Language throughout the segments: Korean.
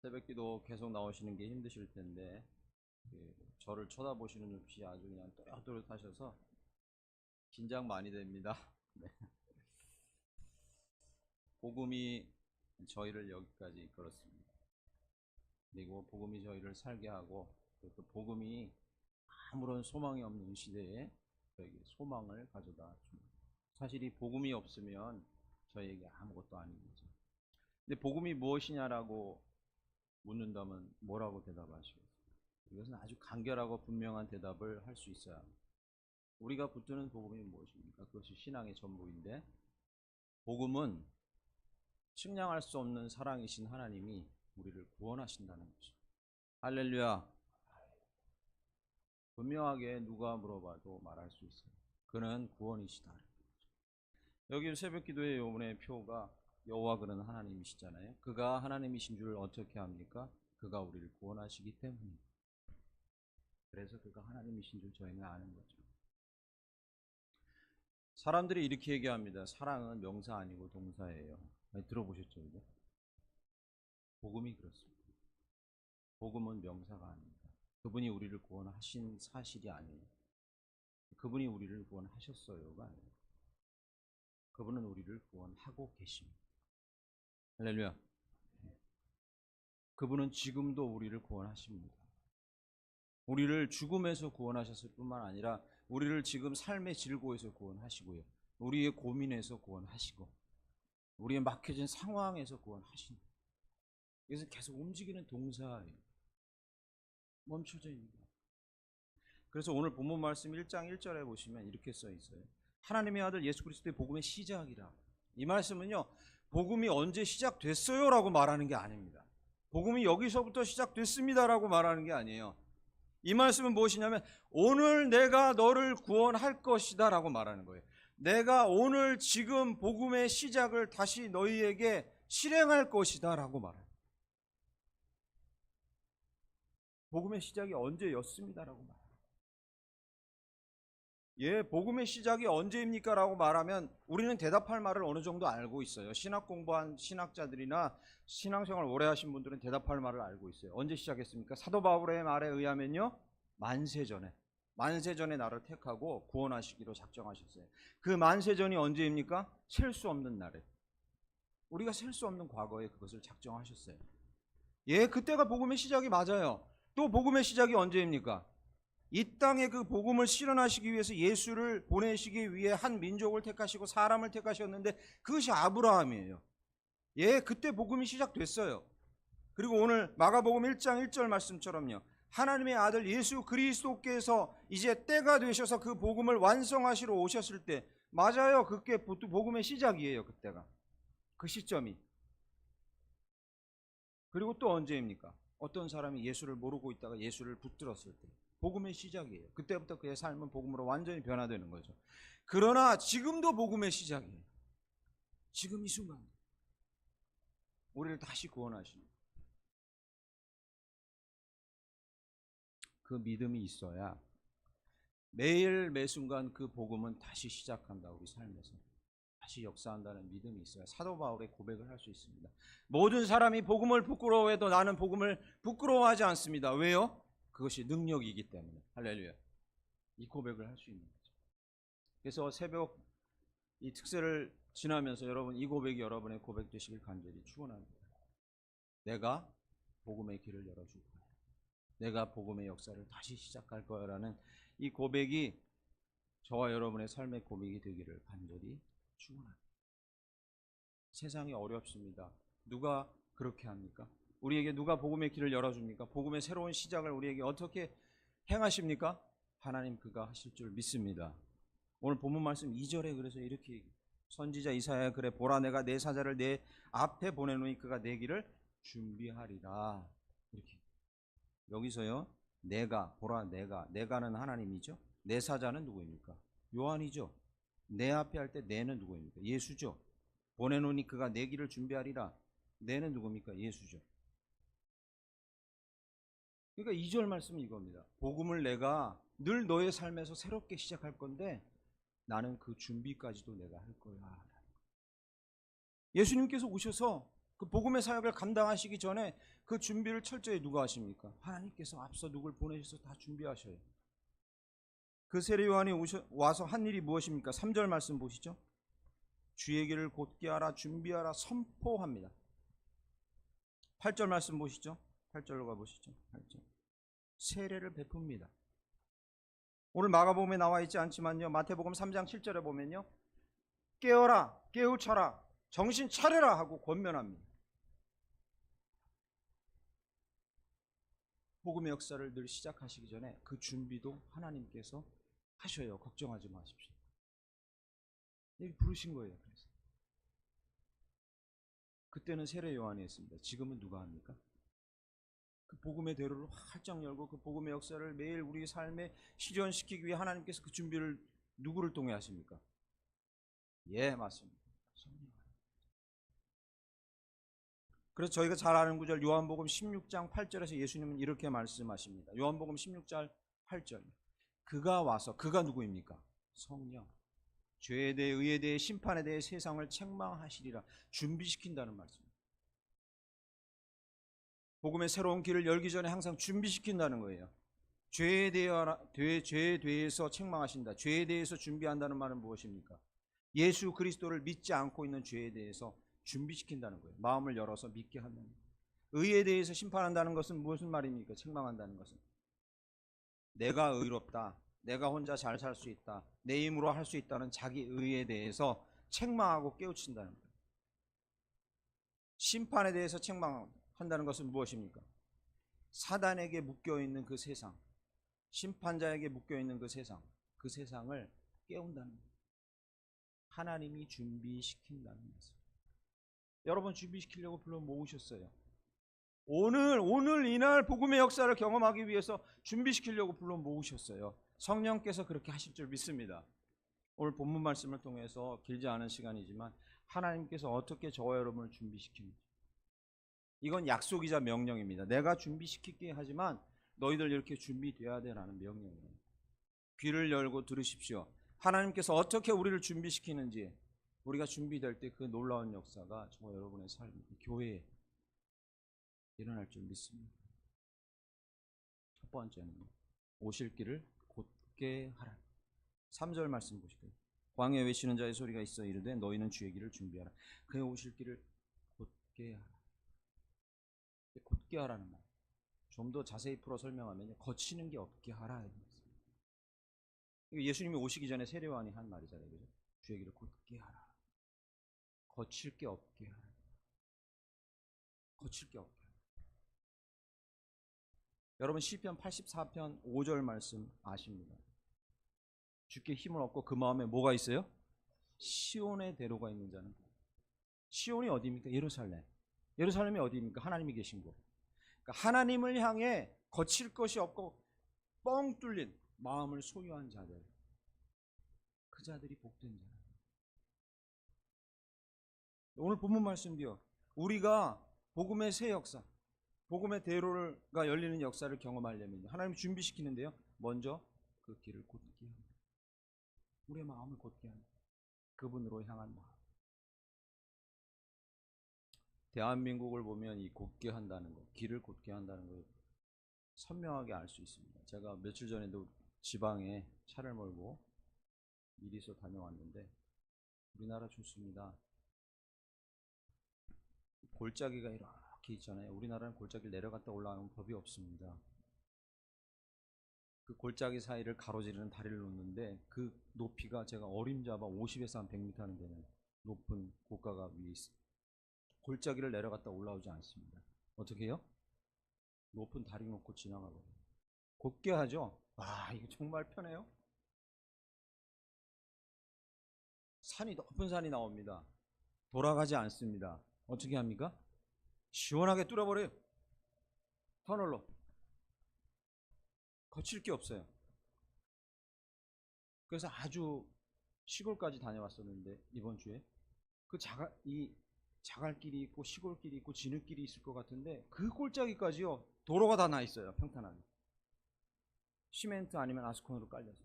새벽기도 계속 나오시는 게 힘드실 텐데 저를 쳐다보시는 눈빛이 아주 그냥 또렷또렷하셔서 긴장 많이 됩니다. 네. 복음이 저희를 여기까지 이끌었습니다. 그리고 복음이 저희를 살게 하고 또 복음이 아무런 소망이 없는 시대에 저에게 소망을 가져다 줍니다. 사실 이 복음이 없으면 저희에게 아무것도 아닌 거죠. 근데 복음이 무엇이냐라고 묻는다면 뭐라고 대답하시겠어요? 이것은 아주 간결하고 분명한 대답을 할 수 있어야 합니다. 우리가 붙드는 복음이 무엇입니까? 그것이 신앙의 전부인데, 복음은 측량할 수 없는 사랑이신 하나님이 우리를 구원하신다는 것이죠. 할렐루야. 분명하게 누가 물어봐도 말할 수 있어요. 그는 구원이시다. 여기 새벽기도의 요번의 표가 여호와 그는 하나님이시잖아요. 그가 하나님이신 줄 어떻게 합니까? 그가 우리를 구원하시기 때문입니다. 그래서 그가 하나님이신 줄 저희는 아는 거죠. 사람들이 이렇게 얘기합니다. 사랑은 명사 아니고 동사예요. 들어보셨죠? 이거? 복음이 그렇습니다. 복음은 명사가 아닙니다. 그분이 우리를 구원하신 사실이 아니에요. 그분이 우리를 구원하셨어요가 아니에요. 그분은 우리를 구원하고 계십니다. 할렐루야. 그분은 지금도 우리를 구원하십니다. 우리를 죽음에서 구원하셨을 뿐만 아니라 우리를 지금 삶의 질고에서 구원하시고요. 우리의 고민에서 구원하시고 우리의 막혀진 상황에서 구원하신다. 이것은 계속 움직이는 동사예요. 멈춰져 있는 거예요. 그래서 오늘 본문 말씀 1장 1절에 보시면 이렇게 써 있어요. 하나님의 아들 예수 그리스도의 복음의 시작이라. 이 말씀은요, 복음이 언제 시작됐어요? 라고 말하는 게 아닙니다. 복음이 여기서부터 시작됐습니다. 라고 말하는 게 아니에요. 이 말씀은 무엇이냐면 오늘 내가 너를 구원할 것이다 라고 말하는 거예요. 내가 오늘 지금 복음의 시작을 다시 너희에게 실행할 것이다 라고 말합니다. 복음의 시작이 언제였습니다 라고 말합니다. 예, 복음의 시작이 언제입니까? 라고 말하면 우리는 대답할 말을 어느 정도 알고 있어요. 신학 공부한 신학자들이나 신앙생활 오래 하신 분들은 대답할 말을 알고 있어요. 언제 시작했습니까? 사도 바울의 말에 의하면요, 만세전에 나를 택하고 구원하시기로 작정하셨어요. 그 만세전이 언제입니까? 셀 수 없는 날에, 우리가 셀 수 없는 과거에 그것을 작정하셨어요. 예, 그때가 복음의 시작이 맞아요. 또 복음의 시작이 언제입니까? 이 땅에 그 복음을 실현하시기 위해서 예수를 보내시기 위해 한 민족을 택하시고 사람을 택하셨는데 그것이 아브라함이에요. 예, 그때 복음이 시작됐어요. 그리고 오늘 마가복음 1장 1절 말씀처럼요, 하나님의 아들 예수 그리스도께서 이제 때가 되셔서 그 복음을 완성하시러 오셨을 때, 맞아요, 그게 복음의 시작이에요. 그때가, 그 시점이. 그리고 또 언제입니까? 어떤 사람이 예수를 모르고 있다가 예수를 붙들었을 때, 복음의 시작이에요. 그때부터 그의 삶은 복음으로 완전히 변화되는 거죠. 그러나 지금도 복음의 시작이에요. 지금 이 순간 우리를 다시 구원하시는 그 믿음이 있어야 매일 매순간 그 복음은 다시 시작한다. 우리 삶에서 다시 역사한다는 믿음이 있어야 사도 바울의 고백을 할 수 있습니다. 모든 사람이 복음을 부끄러워해도 나는 복음을 부끄러워하지 않습니다. 왜요? 그것이 능력이기 때문에. 할렐루야. 이 고백을 할 수 있는 거죠. 그래서 새벽 이 특세를 지나면서 여러분, 이 고백이 여러분의 고백 되시길 간절히 축원합니다. 내가 복음의 길을 열어줄 거야. 내가 복음의 역사를 다시 시작할 거야라는 이 고백이 저와 여러분의 삶의 고백이 되기를 간절히 축원합니다. 세상이 어렵습니다. 누가 그렇게 합니까? 우리에게 누가 복음의 길을 열어줍니까? 복음의 새로운 시작을 우리에게 어떻게 행하십니까? 하나님 그가 하실 줄 믿습니다. 오늘 본문 말씀 2절에 그래서 이렇게, 선지자 이사야 그래 보라 내가 내 사자를 내 앞에 보내노니 그가 내 길을 준비하리라. 이렇게 여기서요, 내가, 보라 내가는 하나님이죠. 내 사자는 누구입니까? 요한이죠. 내 앞에 할 때 내는 누구입니까? 예수죠. 보내노니 그가 내 길을 준비하리라. 내는 누굽니까? 예수죠. 그러니까 2절 말씀은 이겁니다. 복음을 내가 늘 너의 삶에서 새롭게 시작할 건데 나는 그 준비까지도 내가 할 거야. 예수님께서 오셔서 그 복음의 사역을 감당하시기 전에 그 준비를 철저히 누가 하십니까? 하나님께서 앞서 누굴 보내셔서 다 준비하셔요. 그 세례 요한이 와서 한 일이 무엇입니까? 3절 말씀 보시죠. 주의 길을 곧게 하라, 준비하라, 선포합니다. 8절 말씀 보시죠. 8절로 가보시죠. 8절. 세례를 베풉니다. 오늘 마가복음에 나와 있지 않지만요, 마태복음 3장 7절에 보면요, 깨어라, 깨우쳐라, 정신 차려라 하고 권면합니다. 복음의 역사를 늘 시작하시기 전에 그 준비도 하나님께서 하셔요. 걱정하지 마십시오. 여기 부르신 거예요. 그래서 그때는 세례 요한이 했습니다. 지금은 누가 합니까? 그 복음의 대로를 활짝 열고 그 복음의 역사를 매일 우리 삶에 실현시키기 위해 하나님께서 그 준비를 누구를 통해 하십니까? 예, 맞습니다. 성령. 그래서 저희가 잘 아는 구절 요한복음 16장 8절에서 예수님은 이렇게 말씀하십니다. 요한복음 16장 8절. 그가 와서, 그가 누구입니까? 성령. 죄에 대해, 의에 대해, 심판에 대해 세상을 책망하시리라. 준비시킨다는 말씀입니다. 복음의 새로운 길을 열기 전에 항상 준비시킨다는 거예요. 죄에 대해서 책망하신다. 죄에 대해서 준비한다는 말은 무엇입니까? 예수 그리스도를 믿지 않고 있는 죄에 대해서 준비시킨다는 거예요. 마음을 열어서 믿게 한다는 거예요. 의에 대해서 심판한다는 것은 무슨 말입니까? 책망한다는 것은 내가 의롭다, 내가 혼자 잘 살 수 있다, 내 힘으로 할 수 있다는 자기 의에 대해서 책망하고 깨우친다는 거예요. 심판에 대해서 책망한다는 것은 무엇입니까? 사단에게 묶여있는 그 세상, 심판자에게 묶여있는 그 세상을 깨운다는 거예요. 하나님이 준비시킨다는 말씀. 여러분 준비시키려고 불러 모으셨어요. 오늘 이날 복음의 역사를 경험하기 위해서 준비시키려고 불러 모으셨어요. 성령께서 그렇게 하실 줄 믿습니다. 오늘 본문 말씀을 통해서 길지 않은 시간이지만 하나님께서 어떻게 저와 여러분을 준비시키는지, 이건 약속이자 명령입니다. 내가 준비시킬게 하지만 너희들 이렇게 준비돼야 되라는 명령이에요. 귀를 열고 들으십시오. 하나님께서 어떻게 우리를 준비시키는지, 우리가 준비될 때 그 놀라운 역사가 저와 여러분의 삶, 교회에 일어날 줄 믿습니다. 첫 번째는 오실 길을 곧게 하라. 3절 말씀 보실까요? 광야에 외치는 자의 소리가 있어 이르되 너희는 주의 길을 준비하라. 그의 오실 길을 곧게 하라. 곧게 하라는 말. 좀 더 자세히 풀어 설명하면 거치는 게 없게 하라. 예수님이 오시기 전에 세례 요한이 한 말이잖아요. 그죠? 주의 길을 곧게 하라. 거칠 게 없게 하라. 거칠 게 없게 하라. 여러분 시편 84편 5절 말씀 아십니다. 주께 힘을 얻고 그 마음에 뭐가 있어요? 시온의 대로가 있는 자는. 시온이 어디입니까? 예루살렘. 예루살렘이 어디입니까? 하나님이 계신 곳. 그러니까 하나님을 향해 거칠 것이 없고 뻥 뚫린 마음을 소유한 자들, 그 자들이 복된 자들. 오늘 본문 말씀도요, 우리가 복음의 새 역사, 복음의 대로가 열리는 역사를 경험하려면 하나님이 준비시키는데요, 먼저 그 길을 곧게 합니다. 우리의 마음을 곧게 합니다. 그분으로 향한 마음. 대한민국을 보면 이 곧게 한다는 것, 길을 곧게 한다는 걸 선명하게 알 수 있습니다. 제가 며칠 전에도 지방에 차를 몰고 미리서 다녀왔는데 우리나라 좋습니다. 골짜기가 이렇게 있잖아요. 우리나라는 골짜기를 내려갔다 올라가는 법이 없습니다. 그 골짜기 사이를 가로지르는 다리를 놓는데 그 높이가 제가 어림잡아 50에서 한 100m 하는 데는 높은 고가가 위에 있습니다. 골짜기를 내려갔다 올라오지 않습니다. 어떻게 해요? 높은 다리 놓고 지나가거든요. 곧게 하죠. 와, 이거 정말 편해요. 높은 산이 나옵니다. 돌아가지 않습니다. 어떻게 합니까? 시원하게 뚫어버려요. 터널로. 거칠 게 없어요. 그래서 아주 시골까지 다녀왔었는데 이번 주에 그 자갈길이 있고 시골길이 있고 진흙길이 있을 것 같은데 그 골짜기까지요, 도로가 다 나 있어요. 평탄하게. 시멘트 아니면 아스콘으로 깔려서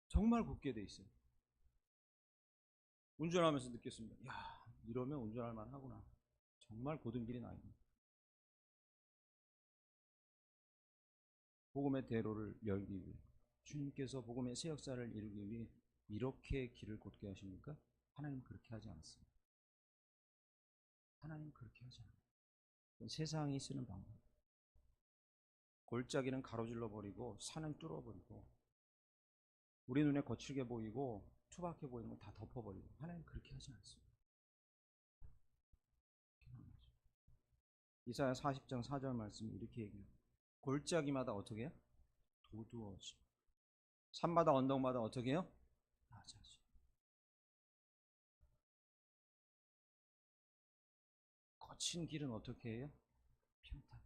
정말 굳게 돼 있어요. 운전하면서 느꼈습니다. 야, 이러면 운전할 만하구나. 정말 고든 길이 나입니다. 복음의 대로를 열기 위해, 주님께서 복음의 새 역사를 이루기 위해 이렇게 길을 곧게 하십니까? 하나님 그렇게 하지 않았습니다. 하나님 그렇게 하지 않아요. 세상이 쓰는 방법. 골짜기는 가로질러 버리고 산은 뚫어 버리고 우리 눈에 거칠게 보이고 투박해 보이는 건 다 덮어버리고, 하나님 그렇게 하지 않습니다. 이사야 40장 4절 말씀이 이렇게 얘기해요. 골짜기마다 어떻게 해요? 도두어지. 산마다 언덕마다 어떻게 해요? 낮아지. 거친 길은 어떻게 해요? 평탄.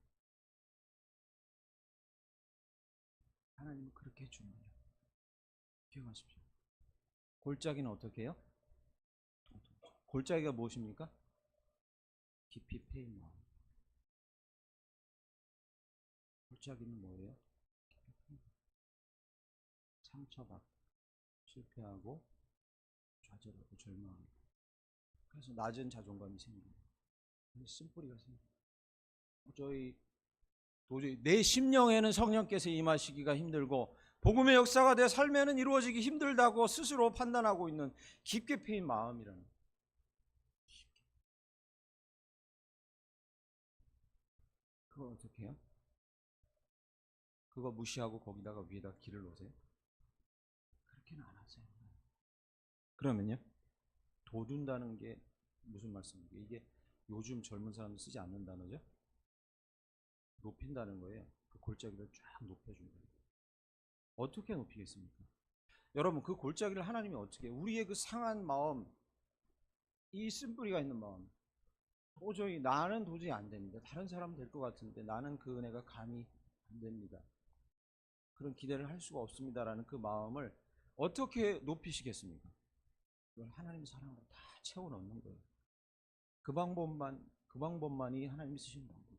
하나님은 그렇게 해주는 거예요. 기억하십시오. 골짜기는 어떻게 해요? 골짜기가 무엇입니까? 깊이 패인 마음. 골짜기는 뭐예요? 상처받고 실패하고 좌절하고 절망하고, 그래서 낮은 자존감이 생기고 쓴뿌리가 생겨요. 도저히 내 심령에는 성령께서 임하시기가 힘들고 복음의 역사가 내 삶에는 이루어지기 힘들다고 스스로 판단하고 있는 깊게 패인 마음이라는 거예요. 그거 어떻게 해요? 그거 무시하고 거기다가 위에다 길을 놓으세요? 그렇게는 안 하세요. 그러면요, 도둔다는 게 무슨 말씀입니까? 이게 요즘 젊은 사람들 쓰지 않는 단어죠? 높인다는 거예요. 그 골짜기를 쫙 높여준다. 어떻게 높이겠습니까? 여러분, 그 골짜기를 하나님이 어떻게, 우리의 그 상한 마음, 이 쓴뿌리가 있는 마음, 나는 도저히 안 됩니다. 다른 사람은 될 것 같은데 나는 그 은혜가 감히 안 됩니다. 그런 기대를 할 수가 없습니다라는 그 마음을 어떻게 높이시겠습니까? 그걸 하나님의 사랑으로 다 채워 넣는 거예요. 그 방법만이 하나님이 쓰시는 방법.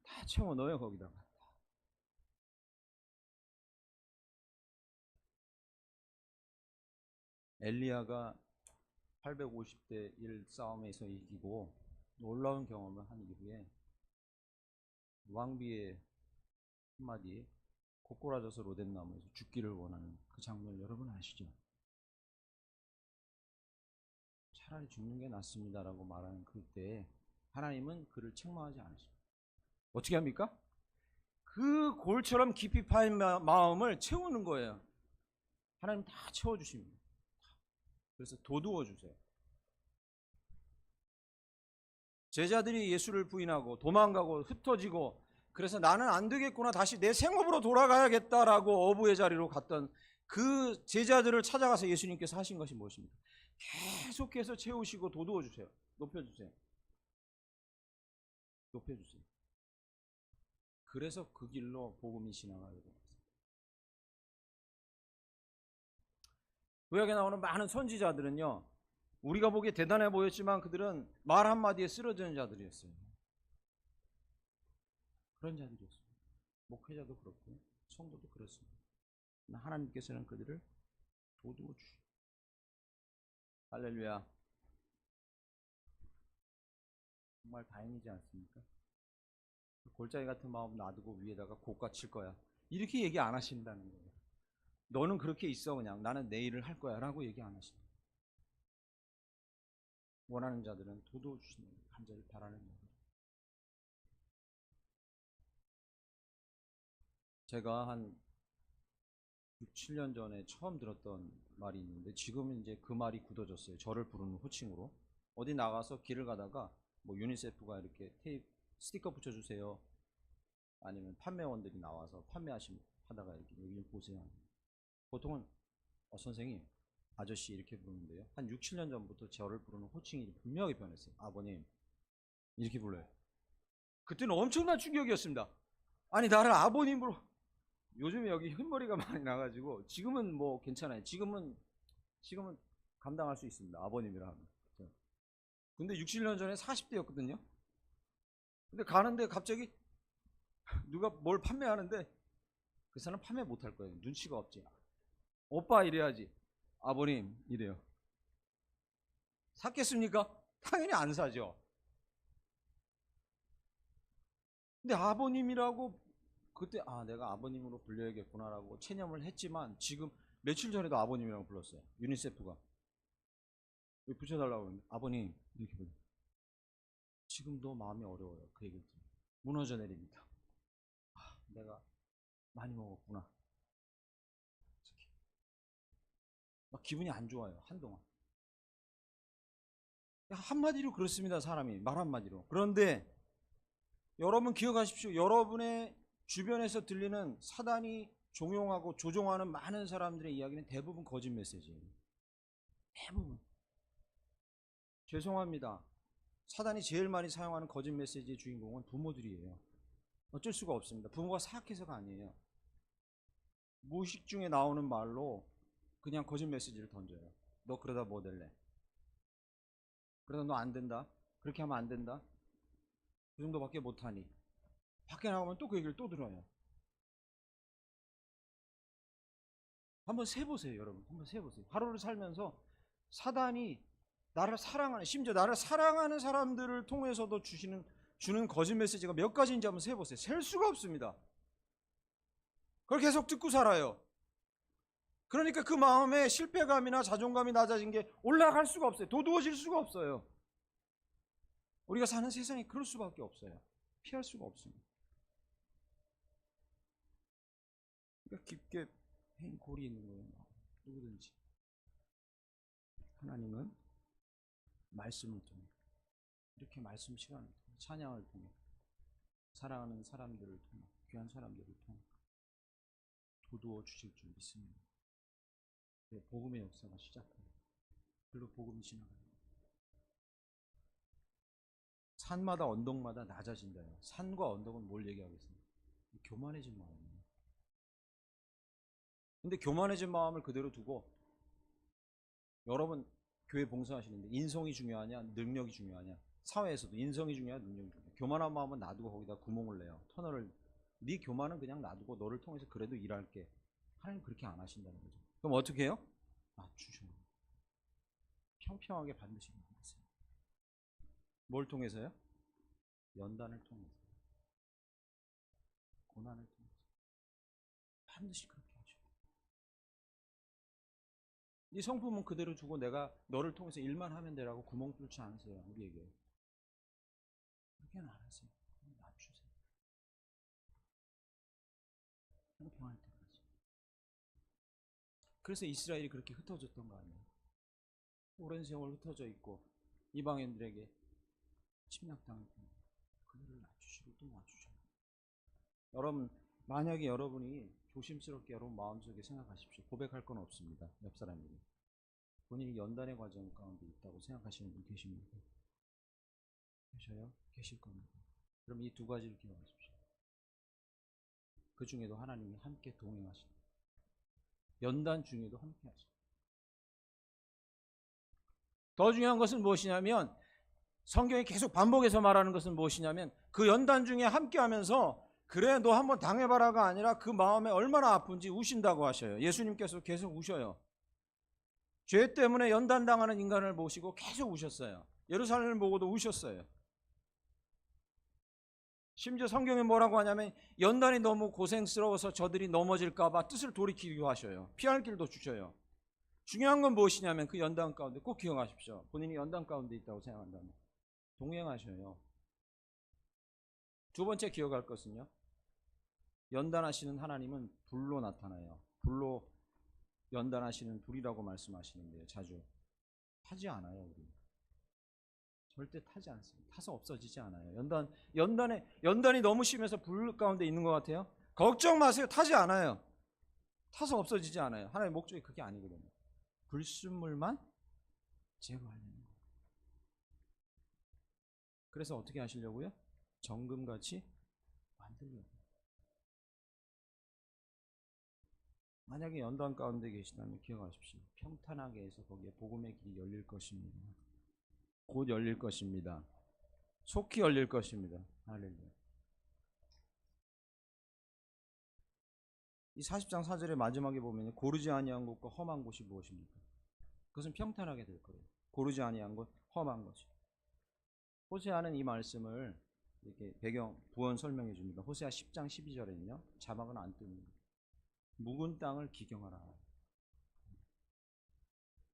다 채워 넣어요, 거기다가. 엘리야가 850대 1 싸움에서 이기고 놀라운 경험을 한 이후에 왕비의 한마디에 고꾸라져서 로뎀나무에서 죽기를 원하는 그 장면을 여러분 아시죠? 차라리 죽는 게 낫습니다라고 말하는 그때 하나님은 그를 책망하지 않으십니다. 어떻게 합니까? 그 골처럼 깊이 파인 마음을 채우는 거예요. 하나님 다 채워주십니다. 그래서 도두어 주세요. 제자들이 예수를 부인하고 도망가고 흩어지고, 그래서 나는 안 되겠구나, 다시 내 생업으로 돌아가야겠다라고 어부의 자리로 갔던 그 제자들을 찾아가서 예수님께서 하신 것이 무엇입니까? 계속해서 채우시고 도두어 주세요. 높여주세요. 높여주세요. 그래서 그 길로 복음이 지나가게 됩니다. 구약에 나오는 많은 선지자들은요, 우리가 보기에 대단해 보였지만 그들은 말 한마디에 쓰러지는 자들이었어요. 그런 자들이었어요. 목회자도 그렇고 성도도 그렇습니다. 하나님께서는 그들을 도두어 주시고. 할렐루야. 정말 다행이지 않습니까? 골짜기 같은 마음 놔두고 위에다가 고가 칠 거야, 이렇게 얘기 안 하신다는 거예요. 너는 그렇게 있어, 그냥 나는 내 일을 할 거야 라고 얘기 안 하십니다. 원하는 자들은 도도해 주시는 간절히 바라는 거예요. 제가 한 6, 7년 전에 처음 들었던 말이 있는데 지금은 이제 그 말이 굳어졌어요. 저를 부르는 호칭으로. 어디 나가서 길을 가다가 뭐 유니세프가 이렇게 스티커 붙여주세요, 아니면 판매원들이 나와서 판매하다가 이렇게 여기 좀 보세요. 보통은 선생님, 아저씨 이렇게 부르는데요, 한 6, 7년 전부터 저를 부르는 호칭이 분명하게 변했어요. 아버님 이렇게 불러요. 그때는 엄청난 충격이었습니다. 아니, 나를 아버님으로. 요즘에 여기 흰머리가 많이 나가지고 지금은 뭐 괜찮아요. 지금은 감당할 수 있습니다, 아버님이라 하면. 근데 6, 7년 전에 40대였거든요 근데 가는데 갑자기 누가 뭘 판매하는데 그 사람 판매 못할 거예요. 눈치가 없지. 오빠 이래야지, 아버님 이래요. 샀겠습니까? 당연히 안 사죠. 근데 아버님이라고 그때 내가 아버님으로 불려야겠구나라고 체념을 했지만 지금 며칠 전에도 아버님이라고 불렀어요. 유니세프가 붙여달라고 하는데 아버님 이렇게 불러. 지금도 마음이 어려워요. 그 얘기를 들으면 무너져 내립니다. 내가 많이 먹었구나. 막 기분이 안 좋아요. 한동안. 한마디로 그렇습니다. 사람이 말 한마디로. 그런데 여러분 기억하십시오. 여러분의 주변에서 들리는 사단이 종용하고 조종하는 많은 사람들의 이야기는 대부분 거짓 메시지예요. 대부분. 죄송합니다. 사단이 제일 많이 사용하는 거짓 메시지의 주인공은 부모들이에요. 어쩔 수가 없습니다. 부모가 사악해서가 아니에요. 무의식 중에 나오는 말로 그냥 거짓 메시지를 던져요. 너 그러다 뭐 될래? 그러다 너 안 된다? 그렇게 하면 안 된다? 그 정도밖에 못하니? 밖에 나가면 또 그 얘기를 또 들어요. 한번 세보세요, 여러분. 한번 세보세요. 하루를 살면서 사단이 나를 사랑하는, 심지어 나를 사랑하는 사람들을 통해서도 주는 거짓 메시지가 몇 가지인지 한번 세보세요. 셀 수가 없습니다. 그걸 계속 듣고 살아요. 그러니까 그 마음에 실패감이나 자존감이 낮아진 게 올라갈 수가 없어요. 도두어질 수가 없어요. 우리가 사는 세상이 그럴 수밖에 없어요. 피할 수가 없습니다. 그러니까 깊게 골이 있는 거예요. 누구든지. 하나님은 말씀을 통해, 이렇게 말씀 시간을 통해, 찬양을 통해, 사랑하는 사람들을 통해, 귀한 사람들을 통해 도두어 주실 줄 믿습니다. 복음의 역사가 시작합니다. 그리고 복음이 지나갑니다. 산마다 언덕마다 낮아진다요. 산과 언덕은 뭘 얘기하겠습니까? 교만해진 마음이에요. 근데 교만해진 마음을 그대로 두고 여러분 교회 봉사하시는데 인성이 중요하냐 능력이 중요하냐? 사회에서도 인성이 중요하냐 능력이 중요하냐? 교만한 마음은 놔두고 거기다 구멍을 내요. 터널을. 네 교만은 그냥 놔두고 너를 통해서 그래도 일할게. 하나님 그렇게 안 하신다는 거죠. 그럼 어떻게 해요? 낮추셔요. 평평하게 반드시 만드세요. 뭘 통해서요? 연단을 통해서, 고난을 통해서 반드시 그렇게 하셔요. 네 성품은 그대로 두고 내가 너를 통해서 일만 하면 되라고 구멍 뚫지 않으세요. 우리에게 그렇게는 안 하세요. 낮추세요. 평평할 때까지. 그래서 이스라엘이 그렇게 흩어졌던 거 아니에요. 오랜 세월 흩어져 있고 이방인들에게 침략당할 때 그들을 낮추시고 또 낮추셔요. 여러분 만약에 여러분이 조심스럽게 여러분 마음속에 생각하십시오. 고백할 건 없습니다. 옆 사람들이 본인이 연단의 과정 가운데 있다고 생각하시는 분 계십니까? 계셔요? 계실 겁니다. 그럼 이 두 가지를 기억하십시오. 그 중에도 하나님이 함께 동행하십니다. 연단 중에도 함께 하십니다. 더 중요한 것은 무엇이냐면 성경이 계속 반복해서 말하는 것은 무엇이냐면 그 연단 중에 함께 하면서 그래 너 한번 당해봐라가 아니라 그 마음에 얼마나 아픈지 우신다고 하셔요. 예수님께서 계속 우셔요. 죄 때문에 연단당하는 인간을 모시고 계속 우셨어요. 예루살렘을 보고도 우셨어요. 심지어 성경에 뭐라고 하냐면 연단이 너무 고생스러워서 저들이 넘어질까 봐 뜻을 돌이키기도 하셔요. 피할 길도 주셔요. 중요한 건 무엇이냐면 그 연단 가운데 꼭 기억하십시오. 본인이 연단 가운데 있다고 생각한다면 동행하셔요. 두 번째 기억할 것은요. 연단하시는 하나님은 불로 나타나요. 불로 연단하시는 불이라고 말씀하시는데요. 자주 타지 않아요. 우리 절대 타지 않습니다. 타서 없어지지 않아요. 연단이 너무 심해서 불 가운데 있는 것 같아요. 걱정 마세요. 타지 않아요. 타서 없어지지 않아요. 하나님의 목적이 그게 아니거든요. 불순물만 제거하려는 거예요. 그래서 어떻게 하시려고요? 정금같이 만들려고. 만약에 연단 가운데 계시다면 기억하십시오. 평탄하게 해서 거기에 복음의 길이 열릴 것입니다. 곧 열릴 것입니다. 속히 열릴 것입니다. 할렐루야. 이 40장 4절의 마지막에 보면 고르지 아니한 곳과 험한 곳이 무엇입니까? 그것은 평탄하게 될 거예요. 고르지 아니한 곳, 험한 것이. 호세아는 이 말씀을 이렇게 배경 부원 설명해 줍니다. 호세아 10장 12절에는요. 자막은 안 뜹니다. 묵은 땅을 기경하라.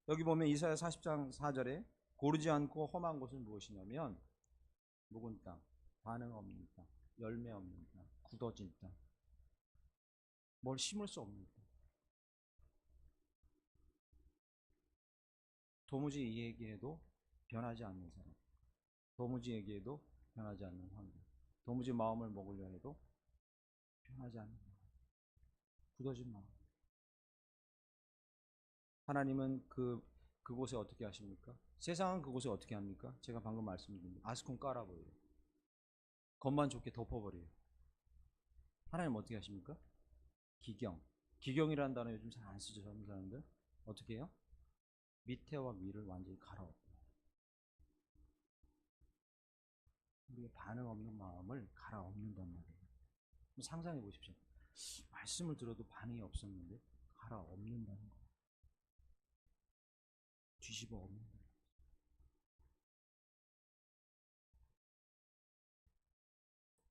여기 보면 이사야 40장 4절에 고르지 않고 험한 곳은 무엇이냐면 묵은 땅, 반응 없는 땅, 열매 없는 땅, 굳어진 땅, 뭘 심을 수 없는 땅. 도무지 얘기해도 변하지 않는 사람, 도무지 얘기해도 변하지 않는 환경, 도무지 마음을 먹으려 해도 변하지 않는 마음, 굳어진 마음. 하나님은 그곳에 어떻게 하십니까? 세상은 그곳에 어떻게 합니까? 제가 방금 말씀드린 아스콘 깔아버려요. 겉만 좋게 덮어버려요. 하나님 어떻게 하십니까? 기경. 기경이라는 단어 요즘 잘 안 쓰죠, 젊은 사람들. 어떻게 해요? 밑에와 위를 완전히 갈아엎어요. 우리의 반응 없는 마음을 갈아엎는단 말이에요. 상상해 보십시오. 말씀을 들어도 반응이 없었는데 갈아엎는다는 거예요. 뒤집어 엎는 거예요.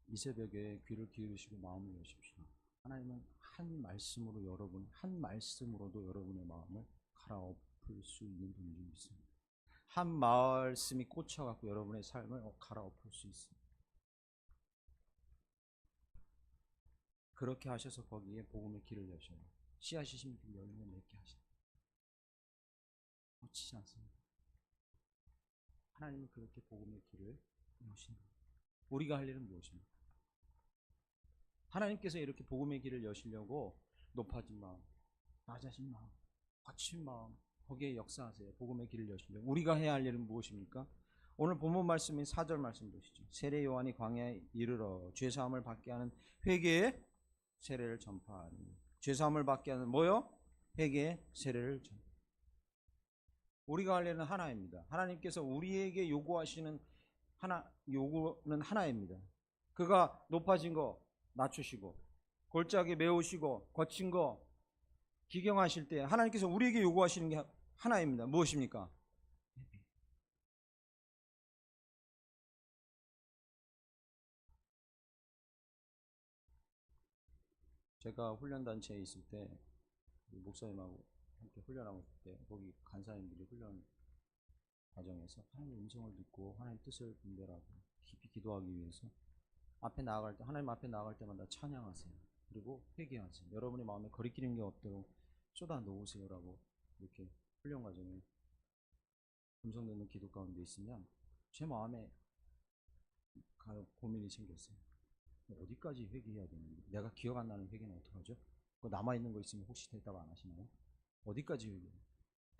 이 새벽에 귀를 기울이시고 마음을 여십시오. 하나님은 한 말씀으로 한 말씀으로도 여러분의 마음을 갈아엎을 수 있는 분이 있습니다. 한 말씀이 꽂혀갖고 여러분의 삶을 갈아엎을 수 있습니다. 그렇게 하셔서 거기에 복음의 길을 여셔요. 씨앗이 심기 열매 맺게 하셔요. 놓치지 않습니다. 하나님은 그렇게 복음의 길을 여신다. 우리가 할 일은 무엇입니까? 하나님께서 이렇게 복음의 길을 여시려고 높아진 마음, 낮아진 마음, 거친 마음, 거기에 역사하세요. 복음의 길을 여시려고. 우리가 해야 할 일은 무엇입니까? 오늘 본문 말씀인 4절 말씀 보시죠. 세례 요한이 광야에 이르러 죄사함을 받게 하는 회개의 세례를 전파하니. 죄사함을 받게 하는 뭐요? 회개의 세례를 전파. 우리가 할 일은 하나입니다. 하나님께서 우리에게 요구하시는 요구는 하나입니다. 그가 높아진 거 낮추시고 골짜기 메우시고 거친 거 기경하실 때 하나님께서 우리에게 요구하시는 게 하나입니다. 무엇입니까? 제가 훈련단체에 있을 때 목사님하고 함께 훈련하고 있을 때 거기 간사님들이 훈련 과정에서 하나님의 음성을 듣고 하나님 뜻을 분별하고 깊이 기도하기 위해서 하나님 앞에 나아갈 때마다 찬양하세요. 그리고 회개하세요. 여러분의 마음에 거리끼는 게 없도록 쏟아 놓으세요라고 이렇게 훈련 과정에 음성 듣는 기도 가운데 있으면 제 마음에 고민이 생겼어요. 어디까지 회개해야 되는지, 내가 기억 안 나는 회개는 어떡하죠? 남아있는 거 있으면 혹시 대답 안 하시나요? 어디까지 회개해요?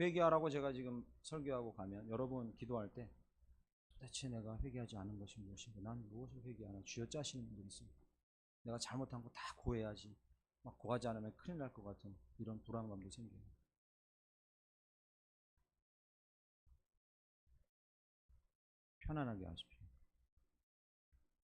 회개하라고 제가 지금 설교하고 가면 여러분 기도할 때 도대체 내가 회개하지 않은 것이 무엇인가? 난 무엇을 회개하나? 주여 짜시는 분들이 있습니다. 내가 잘못한 거 다 고해야지. 막 고하지 않으면 큰일 날 것 같은 이런 불안감도 생겨요. 편안하게 하십시오.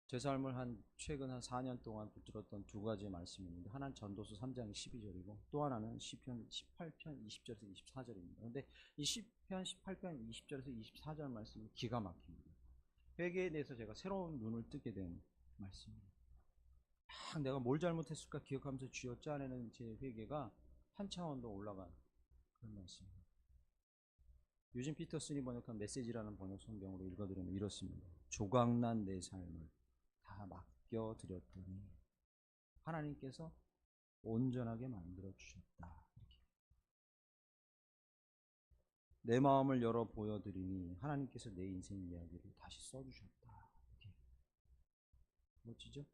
제 삶을 최근 한 4년 동안 붙들었던 두 가지 말씀이 있는데, 하나는 전도서 3장 12절이고 또 하나는 시편 18편 20절에서 24절입니다. 그런데 이 시편 18편 20절에서 24절 말씀이 기가 막힙니다. 회개에 대해서 제가 새로운 눈을 뜨게 된 말씀입니다. 내가 뭘 잘못했을까 기억하면서 주여 짜내는 제 회개가 한 차원 더 올라간 그런 말씀입니다. 유진 피터슨이 번역한 메시지라는 번역 성경으로 읽어드리면 이렇습니다. 조각난 내 삶을 다 맡겨드렸더니 하나님께서 온전하게 만들어 주셨다. 내 마음을 열어 보여드리니 하나님께서 내 인생 이야기를 다시 써주셨다. 멋지죠?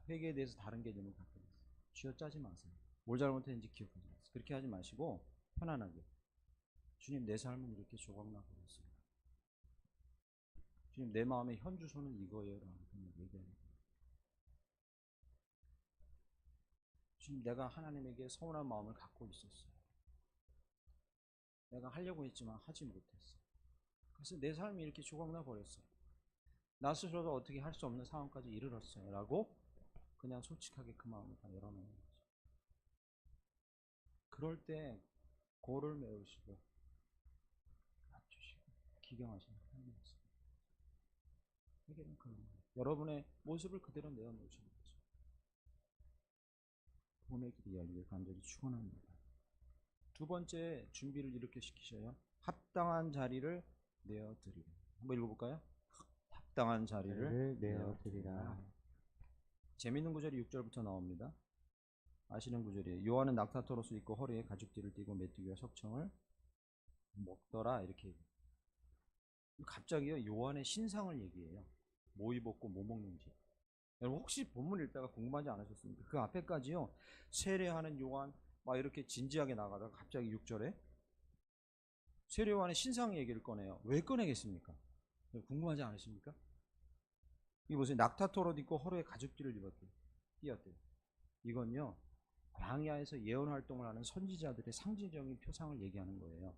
회개에 대해서 다른 개념을 갖고 있어요. 쥐어 짜지 마세요. 뭘 잘못했는지 기억하지 마세요. 그렇게 하지 마시고 편안하게, 주님 내 삶은 이렇게 조각나 버렸어요. 주님 내 마음의 현주소는 이거예요 라고 얘기하는 거예요. 주님 내가 하나님에게 서운한 마음을 갖고 있었어요. 내가 하려고 했지만 하지 못했어. 그래서 내 삶이 이렇게 조각나 버렸어요. 나 스스로도 어떻게 할 수 없는 상황까지 이르렀어요 라고 그냥 솔직하게 그 마음을 다 열어놓는 거죠. 그럴 때 고를 메우시고 낮추시고 기경하시는 하나님 있습니다. 회개는 그런 거예요. 여러분의 모습을 그대로 내어놓으시는 거죠. 복음의 길이 열리길 간절히 축원합니다. 두 번째 준비를 이렇게 시키셔요. 합당한 자리를 내어드리라. 한번 읽어볼까요? 합당한 자리를 내어드리라. 재밌는 구절이 6절부터 나옵니다. 아시는 구절이에요. 요한은 낙타토로스 입고 허리에 가죽띠를 띠고 메뚜기와 석청을 먹더라 이렇게 얘기해요. 갑자기요 요한의 신상을 얘기해요. 뭐 입었고 뭐 먹는지. 여러분 혹시 본문 읽다가 궁금하지 않으셨습니까? 그 앞에까지요 세례하는 요한 막 이렇게 진지하게 나가다가 갑자기 6절에 세례 요한의 신상 얘기를 꺼내요. 왜 꺼내겠습니까? 궁금하지 않으십니까? 이 보세요. 낙타토로 입고 허리에 가죽띠를 띄었대요. 이건요 광야에서 예언 활동을 하는 선지자들의 상징적인 표상을 얘기하는 거예요.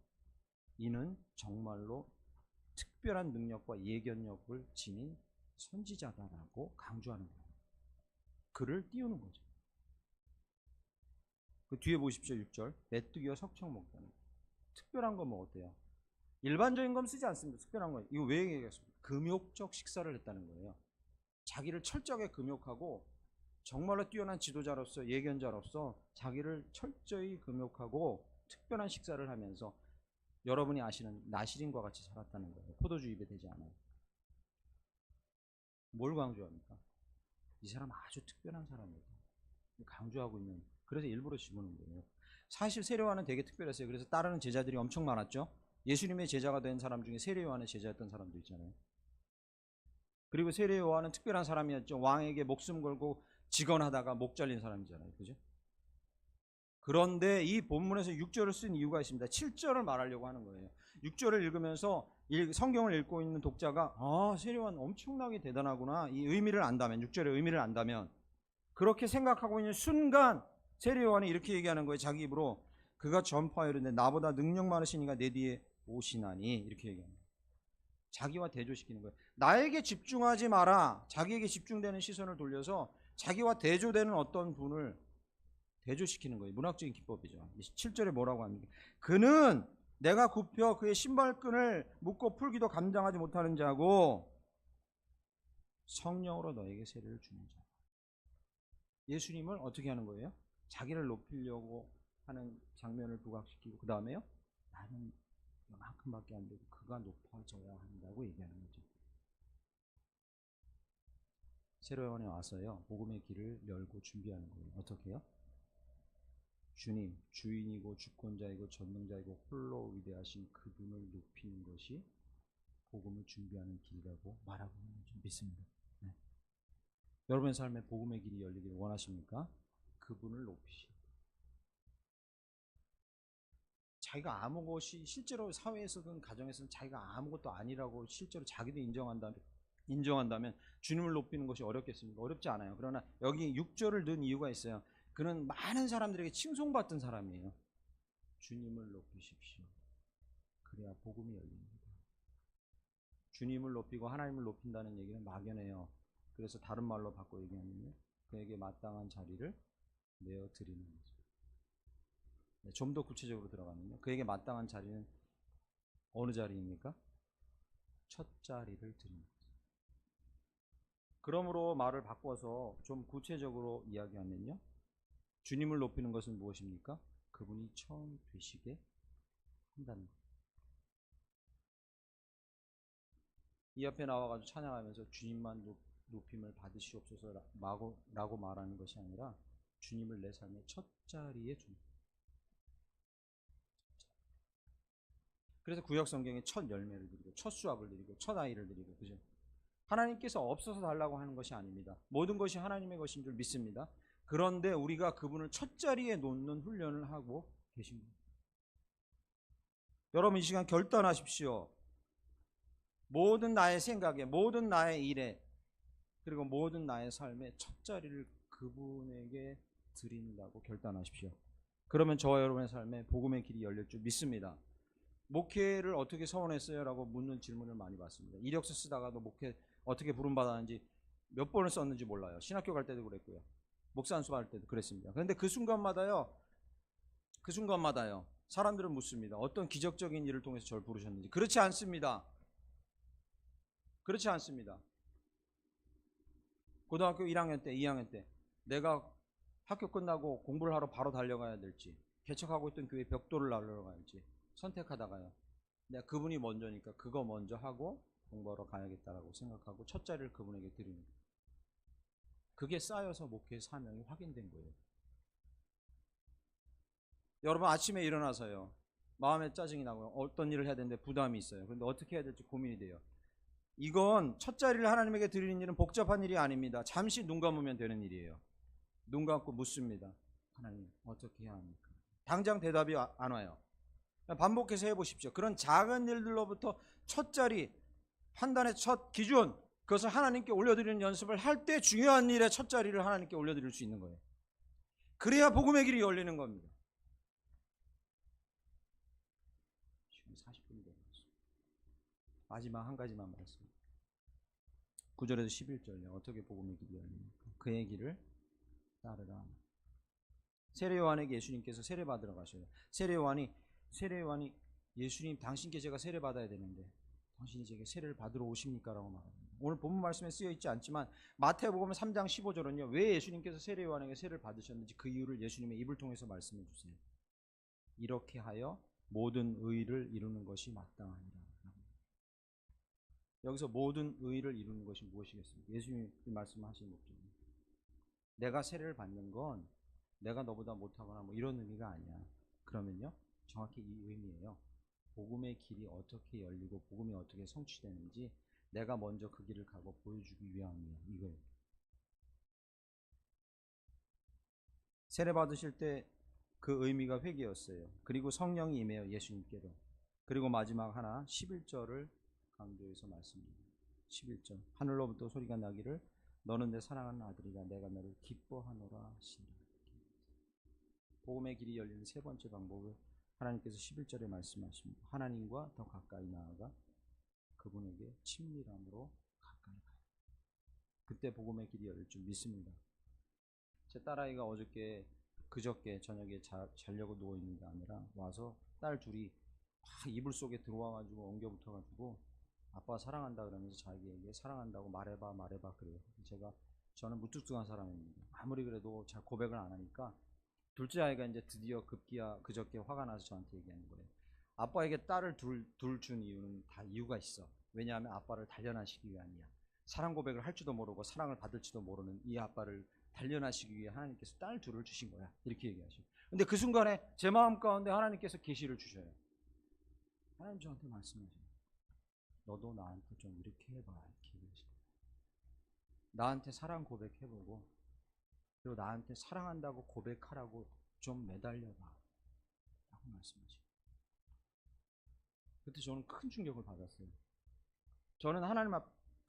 이는 정말로 특별한 능력과 예견력을 지닌 선지자다라고 강조하는 거예요. 그를 띄우는 거죠. 그 뒤에 보십시오. 6절. 메뚜기와 석청 먹다는 거예요. 특별한 거 먹었대요. 일반적인 건 쓰지 않습니다. 특별한 거. 이거 왜 얘기했습니까? 금욕적 식사를 했다는 거예요. 자기를 철저하게 금욕하고 정말로 뛰어난 지도자로서 예견자로서 자기를 철저히 금욕하고 특별한 식사를 하면서 여러분이 아시는 나시린과 같이 살았다는 거예요. 포도주 입에 대지 않아요. 뭘 강조합니까? 이 사람 아주 특별한 사람이다. 강조하고 있는. 그래서 일부러 집어넣은 거예요. 사실 세례 요한은 되게 특별했어요. 그래서 따르는 제자들이 엄청 많았죠. 예수님의 제자가 된 사람 중에 세례 요한의 제자였던 사람도 있잖아요. 그리고 세례 요한은 특별한 사람이었죠. 왕에게 목숨 걸고 직언하다가 목 잘린 사람이잖아요. 그죠? 그런데 이 본문에서 6절을 쓴 이유가 있습니다. 7절을 말하려고 하는 거예요. 6절을 읽으면서 성경을 읽고 있는 독자가 세례 요한 엄청나게 대단하구나. 이 의미를 안다면 6절의 의미를 안다면 그렇게 생각하고 있는 순간 세례 요한이 이렇게 얘기하는 거예요. 자기 입으로 그가 전파하여 이르되 나보다 능력 많으신 이가 내 뒤에 오시나니 이렇게 얘기합니다. 자기와 대조시키는 거예요. 나에게 집중하지 마라. 자기에게 집중되는 시선을 돌려서 자기와 대조되는 어떤 분을 대조시키는 거예요. 문학적인 기법이죠. 7절에 뭐라고 합니까? 그는 내가 굽혀 그의 신발끈을 묶고 풀기도 감당하지 못하는 자고 성령으로 너에게 세례를 주는 자. 예수님을 어떻게 하는 거예요? 자기를 높이려고 하는 장면을 부각시키고 그 다음에요. 나는 이만큼밖에 안 되고 그가 높아져야 한다고 얘기하는 거죠. 세례 요한이 와서요. 복음의 길을 열고 준비하는 거예요. 어떻게 해요? 주님, 주인이고 주권자이고 전능자이고 홀로 위대하신 그분을 높이는 것이 복음을 준비하는 길이라고 말하고 있는 줄 믿습니다. 네. 여러분의 삶에 복음의 길이 열리기를 원하십니까? 그분을 높이시고 자기가 아무것이 실제로 사회에서든 가정에서든 자기가 아무것도 아니라고 실제로 자기도 인정한다면 주님을 높이는 것이 어렵겠습니까? 어렵지 않아요. 그러나 여기 6절을 넣은 이유가 있어요. 그는 많은 사람들에게 칭송받던 사람이에요. 주님을 높이십시오. 그래야 복음이 열립니다. 주님을 높이고 하나님을 높인다는 얘기는 막연해요. 그래서 다른 말로 바꿔 얘기하면요. 그에게 마땅한 자리를 내어드리는 거죠. 네, 좀 더 구체적으로 들어가면요. 그에게 마땅한 자리는 어느 자리입니까? 첫 자리를 드리는 거죠. 그러므로 말을 바꿔서 좀 구체적으로 이야기하면요. 주님을 높이는 것은 무엇입니까? 그분이 처음 되시게 한다는 것. 이 앞에 나와가지고 찬양하면서 주님만 높임을 받으시옵소서라고 말하는 것이 아니라 주님을 내 삶의 첫 자리에 주는. 그래서 구약 성경에 첫 열매를 드리고 첫 수확을 드리고 첫 아이를 드리고 그죠? 하나님께서 없어서 달라고 하는 것이 아닙니다. 모든 것이 하나님의 것인 줄 믿습니다. 그런데 우리가 그분을 첫 자리에 놓는 훈련을 하고 계십니다. 여러분 이 시간 결단하십시오. 모든 나의 생각에 모든 나의 일에 그리고 모든 나의 삶의 첫 자리를 그분에게 드린다고 결단하십시오. 그러면 저와 여러분의 삶에 복음의 길이 열릴 줄 믿습니다. 목회를 어떻게 서원했어요? 라고 묻는 질문을 많이 받습니다. 이력서 쓰다가도 목회 어떻게 부름받았는지 몇 번을 썼는지 몰라요. 신학교 갈 때도 그랬고요. 목사 안수할 때도 그랬습니다. 그런데 그 순간마다요. 사람들은 묻습니다. 어떤 기적적인 일을 통해서 저를 부르셨는지. 그렇지 않습니다. 고등학교 1학년 때, 2학년 때 내가 학교 끝나고 공부를 하러 바로 달려가야 될지, 개척하고 있던 교회 벽돌을 날리러 가야지 선택하다가요, 내가 그분이 먼저니까 그거 먼저 하고 공부하러 가야겠다라고 생각하고 첫 자리를 그분에게 드리는 거예요. 그게 쌓여서 목회의 사명이 확인된 거예요. 여러분 아침에 일어나서요, 마음에 짜증이 나고요, 어떤 일을 해야 되는데 부담이 있어요. 그런데 어떻게 해야 될지 고민이 돼요. 이건 첫 자리를 하나님에게 드리는 일은 복잡한 일이 아닙니다. 잠시 눈 감으면 되는 일이에요. 눈 감고 묻습니다. 하나님 어떻게 해야 합니까? 당장 대답이 안 와요. 반복해서 해보십시오. 그런 작은 일들로부터 첫 자리, 판단의 첫 기준, 그것을 하나님께 올려드리는 연습을 할 때 중요한 일의 첫 자리를 하나님께 올려드릴 수 있는 거예요. 그래야 복음의 길이 열리는 겁니다. 지금 40분이 되었습니다. 마지막 한 가지만 말했습니다. 9절에서 11절에 어떻게 복음의 길이 열립니까? 그의 길을 따르라. 세례요한에게 예수님께서 세례 받으러 가셔요. 세례요한이 예수님, 당신께 제가 세례 받아야 되는데 당신이 제게 세례를 받으러 오십니까? 라고 말합니다. 오늘 본문 말씀에 쓰여 있지 않지만 마태복음 3장 15절은요, 왜 예수님께서 세례요한에게 세례를 받으셨는지 그 이유를 예수님의 입을 통해서 말씀해 주세요. 이렇게 하여 모든 의를 이루는 것이 마땅하니라. 여기서 모든 의를 이루는 것이 무엇이겠습니까? 예수님이 말씀하신 목적입니다. 내가 세례를 받는 건 내가 너보다 못하거나 뭐 이런 의미가 아니야. 그러면요, 정확히 이 의미예요. 복음의 길이 어떻게 열리고 복음이 어떻게 성취되는지 내가 먼저 그 길을 가고 보여주기 위함이에요. 이거예요. 세례 받으실 때 그 의미가 회개였어요. 그리고 성령이 임해요, 예수님께로. 그리고 마지막 하나 11절을 강조해서 말씀드립니다. 11절, 하늘로부터 소리가 나기를 너는 내 사랑하는 아들이라 내가 너를 기뻐하노라 하시니라. 복음의 길이 열리는 세 번째 방법을 하나님께서 11절에 말씀하십니다. 하나님과 더 가까이 나아가 그분에게 친밀함으로 가까이 가요. 그때 복음의 길이 열릴 줄 믿습니다. 제 딸아이가 그저께 저녁에 자려고 누워있는 게 아니라 와서 딸 둘이 막 이불 속에 들어와가지고 엉겨붙어가지고 아빠 사랑한다 그러면서 자기에게 사랑한다고 말해봐 그래요. 저는 무뚝뚝한 사람입니다. 아무리 그래도 잘 고백을 안 하니까 둘째 아이가 이제 드디어 급기야 그저께 화가 나서 저한테 얘기하는 거예요. 아빠에게 딸을 둘 준 이유는 다 이유가 있어. 왜냐하면 아빠를 단련하시기 위함이야. 사랑 고백을 할 줄도 모르고 사랑을 받을지도 모르는 이 아빠를 단련하시기 위해 하나님께서 딸 둘을 주신 거야. 이렇게 얘기하시고. 근데 그 순간에 제 마음 가운데 하나님께서 계시를 주셔요. 하나님 저한테 말씀하세요. 너도 나한테 좀 이렇게 해봐. 이렇게 얘기하시고. 나한테 사랑 고백해보고 그리고 나한테 사랑한다고 고백하라고 좀 매달려봐 라고 말씀하시고. 그때 저는 큰 충격을 받았어요. 저는 하나님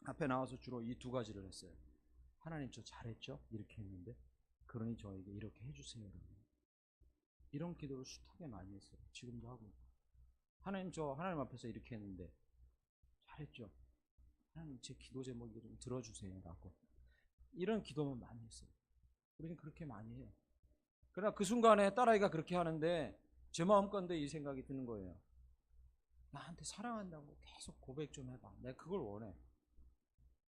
앞에 나와서 주로 이 두 가지를 했어요. 하나님 저 잘했죠? 이렇게 했는데 그러니 저에게 이렇게 해주세요. 이런 기도를 숱하게 많이 했어요. 지금도 하고. 하나님 저 하나님 앞에서 이렇게 했는데 잘했죠? 하나님 제 기도 제목을 좀 들어주세요 라고. 이런 기도만 많이 했어요. 우리는 그렇게 많이 해요. 그러나 그 순간에 딸아이가 그렇게 하는데 제 마음 가운데 이 생각이 드는 거예요. 나한테 사랑한다고 계속 고백 좀 해봐. 내가 그걸 원해.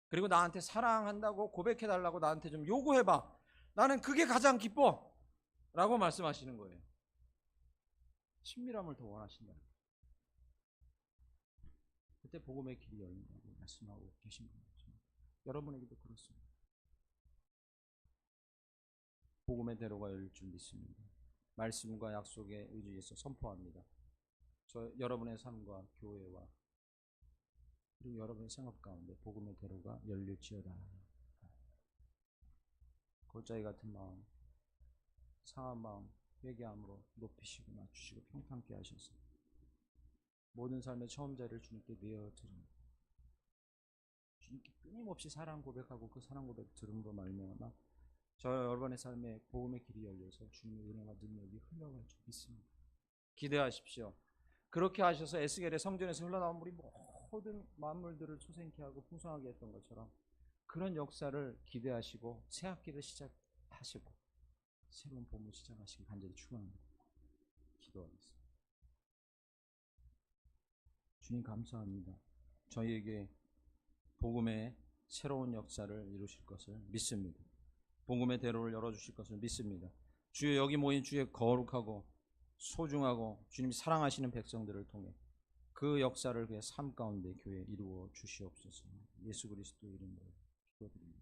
그리고 나한테 사랑한다고 고백해달라고 나한테 좀 요구해봐. 나는 그게 가장 기뻐 라고 말씀하시는 거예요. 친밀함을 더 원하신다. 그때 복음의 길이 열린다고 말씀하고 계신 거죠. 여러분에게도 그렇습니다. 복음의 대로가 열릴 줄 믿습니다. 말씀과 약속에 의지해서 선포합니다. 여러분의 삶과 교회와 그리고 여러분의 생업 가운데 복음의 대로가 열릴지어다. 골짜기 같은 마음, 상한 마음, 회개함으로 높이시고 낮추시고 평탄케 하셔서 모든 삶의 처음 자리를 주님께 내어드립니다. 주님께 끊임없이 사랑 고백하고 그 사랑 고백 들음으로 말미암아 여러분의 삶에 복음의 길이 열려서 주님의 은혜와 능력이 흘러갈 줄 믿습니다. 기대하십시오. 그렇게 하셔서 에스겔의 성전에서 흘러나온 물이 모든 만물들을 초생케 하고 풍성하게 했던 것처럼 그런 역사를 기대하시고 새 학기를 시작하시고 새로운 봄을 시작하시길 간절히 축원합니다. 기도하겠습니다. 주님 감사합니다. 저희에게 복음의 새로운 역사를 이루실 것을 믿습니다. 복음의 대로를 열어주실 것을 믿습니다. 주여, 여기 모인 주의 거룩하고 소중하고 주님이 사랑하시는 백성들을 통해 그 역사를 그의 삶 가운데 교회에 이루어 주시옵소서. 예수 그리스도 이름으로 기도드립니다.